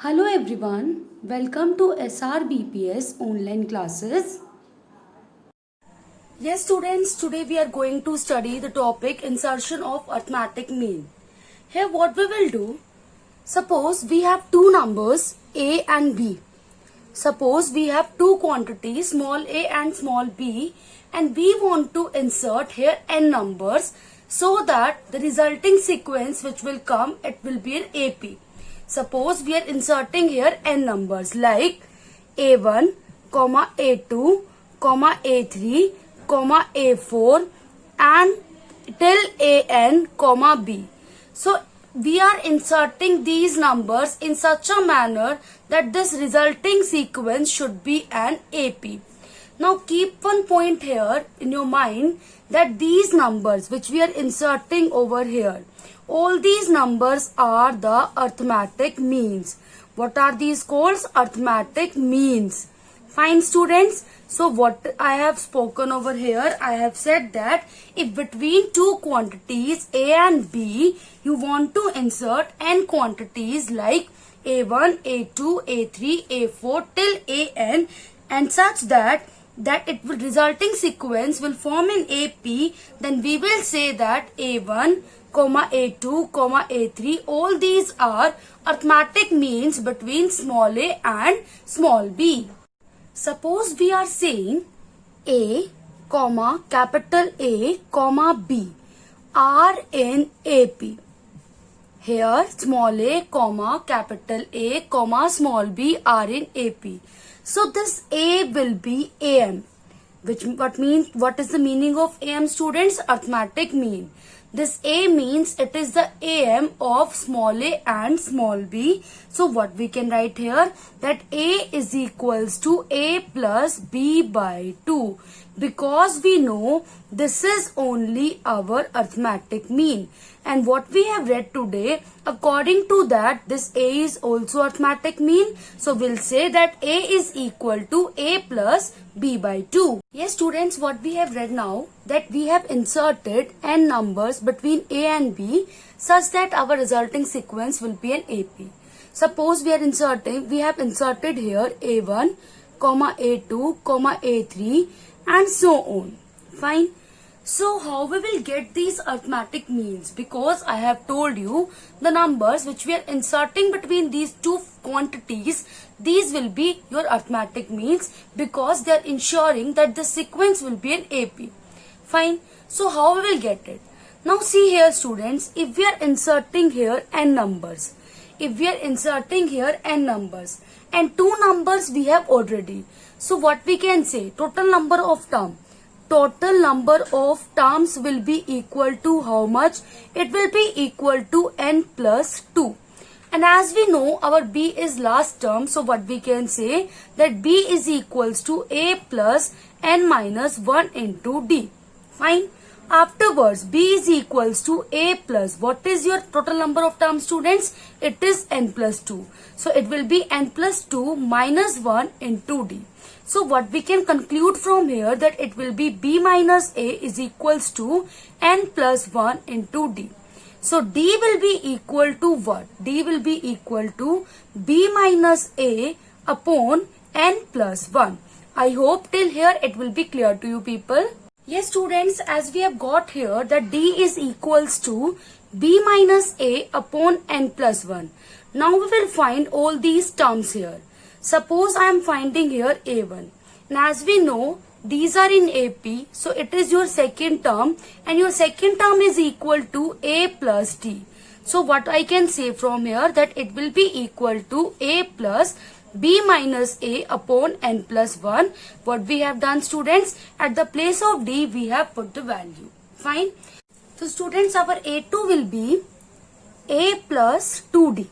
Hello everyone, welcome to SRBPS online classes. Yes students, today we are going to study the topic insertion of arithmetic mean. Here what we will do, suppose we have two numbers A and B. Suppose we have two quantities small a and small b and we want to insert here n numbers so that the resulting sequence which will come, it will be an AP. Suppose we are inserting here n numbers like A1, A2, A3, A4 and till AN, B. So we are inserting these numbers in such a manner that this resulting sequence should be an AP. Now keep one point here in your mind that these numbers which we are inserting over here, all these numbers are the arithmetic means. What are these called? Arithmetic means. Fine students. So what I have spoken over here, I have said that if between two quantities A and B, you want to insert n quantities like A1, A2, A3, A4 till AN and such that it will resulting sequence will form in AP, then we will say that A1, A2, A3, all these are arithmetic means between small a and small b. Suppose we are saying A, capital A, B are in AP. Here small a, capital A, small b are in AP. So this A will be AM. What is the meaning of AM students? Arithmetic mean. This A means it is the AM of small a and small b. So what we can write here, that A is equals to A plus B by 2. Because we know this is only our arithmetic mean. And what we have read today, according to that, this A is also arithmetic mean. So we'll say that A is equal to A plus B by 2. Yes students, what we have read now, that we have inserted n numbers between A and B such that our resulting sequence will be an AP. Suppose we have inserted here A1, A2, A3 and so on. Fine. So how we will get these arithmetic means? Because I have told you the numbers which we are inserting between these two quantities, these will be your arithmetic means because they are ensuring that the sequence will be an AP. Fine. So how we will get it? Now see here students, if we are inserting here n numbers, and two numbers we have already. So what we can say, total number of terms will be equal to how much? It will be equal to n plus 2. And as we know our B is last term, so what we can say, that B is equals to A plus n minus 1 into D. Fine. Afterwards, B is equals to A plus, what is your total number of terms students? It is n plus 2. So it will be n plus 2 minus 1 into D. So what we can conclude from here, that it will be B minus A is equals to n plus 1 into D. So D will be equal to what? D will be equal to B minus A upon n plus 1. I hope till here it will be clear to you people. Yes students, as we have got here that D is equals to B minus A upon n plus 1. Now we will find all these terms here. Suppose I am finding here A1. And as we know, these are in AP. So it is your second term. And your second term is equal to A plus D. So what I can say from here, that it will be equal to A plus B minus A upon n plus 1. What we have done students, at the place of D we have put the value. Fine. So students, our A2 will be A plus 2D.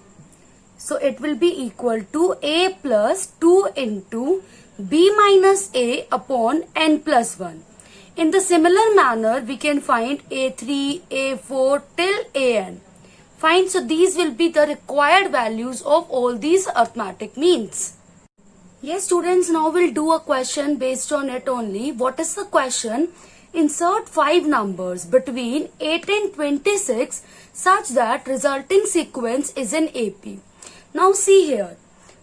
So it will be equal to A plus 2 into B minus A upon n plus 1. In the similar manner, we can find A3, A4 till AN. Fine. So these will be the required values of all these arithmetic means. Yes students, now we'll do a question based on it only. What is the question? Insert 5 numbers between 8 and 26 such that resulting sequence is an AP. Now see here,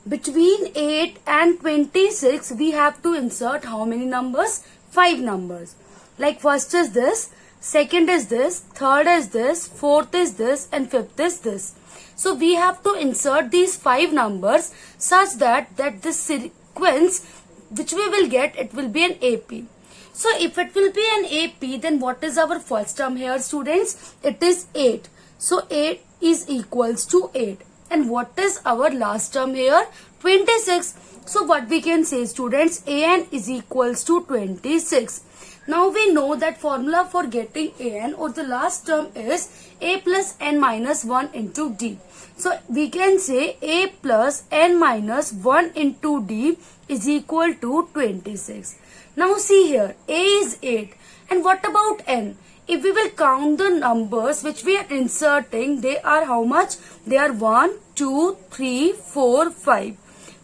between 8 and 26 we have to insert how many numbers? 5 numbers. Like first is this, second is this, third is this, fourth is this, and fifth is this. So we have to insert these 5 numbers such that this sequence which we will get, it will be an AP. So if it will be an AP, then what is our first term here, students? It is 8. So 8 is equals to 8. And what is our last term here? 26. So what we can say, students, AN is equals to 26. Now we know that formula for getting AN or the last term is A plus N minus 1 into D. So we can say A plus N minus 1 into D is equal to 26. Now see here, A is 8. And what about N? If we will count the numbers which we are inserting, they are how much? They are 1, 2, 3, 4, 5.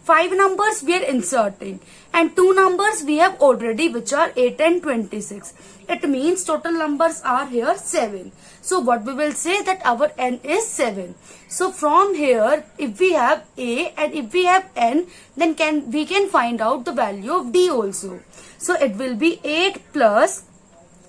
5 numbers we are inserting and 2 numbers we have already, which are 8 and 26. It means total numbers are here 7. So what we will say, that our N is 7. So from here, if we have A and if we have N, then we can find out the value of D also. So it will be 8 plus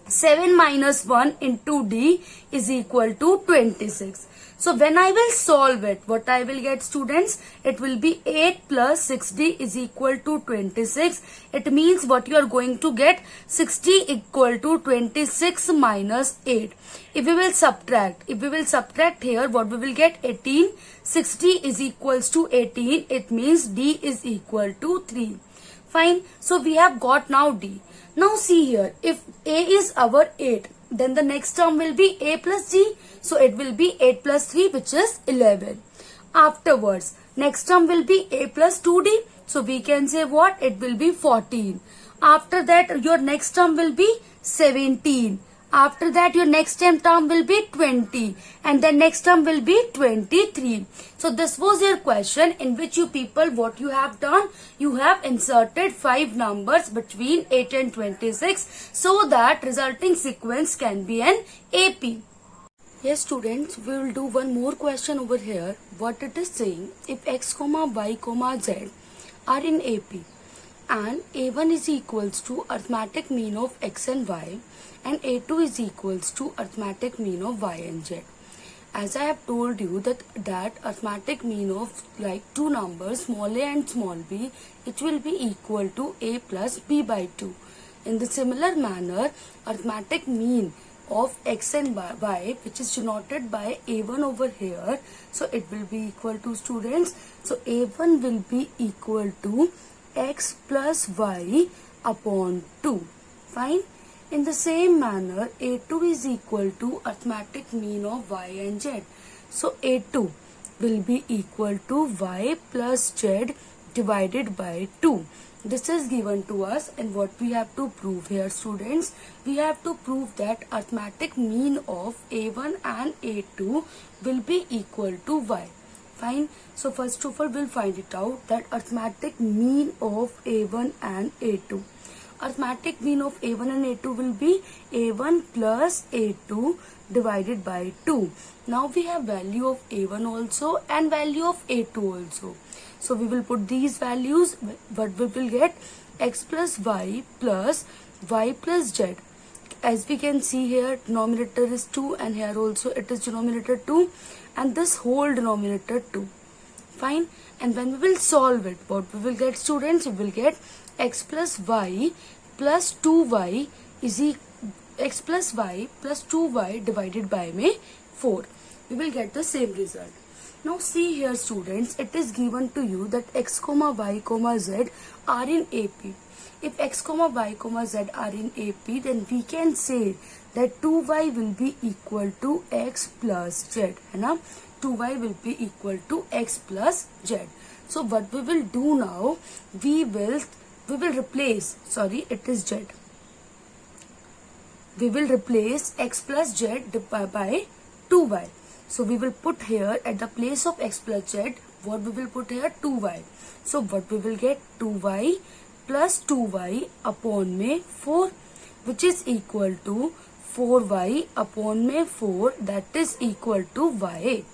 7 minus 1 into D is equal to 26. So when I will solve it, what I will get, students? It will be 8 plus 60 is equal to 26. It means what you are going to get, 60 equal to 26 minus 8. If we will subtract here, what we will get? 18. 60 is equals to 18. It means D is equal to 3. Fine. So we have got now D. Now see here, if A is our 8, then the next term will be A plus D. So it will be 8 plus 3, which is 11. Afterwards, next term will be A plus 2D. So we can say what? It will be 14. After that, your next term will be 17. After that, your next term will be 20. And then next term will be 23. So this was your question, in which you people, what you have done? You have inserted 5 numbers between 8 and 26 so that resulting sequence can be an AP. Yes, students, we will do one more question over here. What it is saying, if x comma y comma z are in AP and A1 is equals to arithmetic mean of x and y and A2 is equals to arithmetic mean of y and z. As I have told you that arithmetic mean of like two numbers, small a and small b, it will be equal to a plus b by 2. In the similar manner, arithmetic mean of x and y, which is denoted by A1 over here, so it will be equal to, students, so A1 will be equal to x plus y upon 2. Fine. In the same manner, A2 is equal to arithmetic mean of y and z. So A2 will be equal to y plus z divided by 2. This is given to us, and what we have to prove here, students, we have to prove that arithmetic mean of A1 and A2 will be equal to y. Fine. So first of all, we'll find it out, that arithmetic mean of A1 and A2. Arithmetic mean of A1 and A2 will be A1 plus A2 divided by 2. Now we have value of A1 also and value of A2 also. So we will put these values, but we will get x plus y plus z. As we can see here, denominator is 2 and here also it is denominator 2 and this whole denominator 2. Fine. And when we will solve it, what we will get, students? We will get x plus y plus 2y is x plus y plus 2y divided by 4. We will get the same result. Now see here, students, it is given to you that x comma y comma z are in AP. If x comma y comma z are in AP, then we can say that 2y will be equal to x plus z. 2y will be equal to x plus z. So what we will do now, we will replace, it is z. We will replace x plus z by 2y. So we will put here at the place of x plus z, what we will put here? 2y. So what we will get? 2y plus 2y upon 4, which is equal to 4y upon 4, that is equal to y.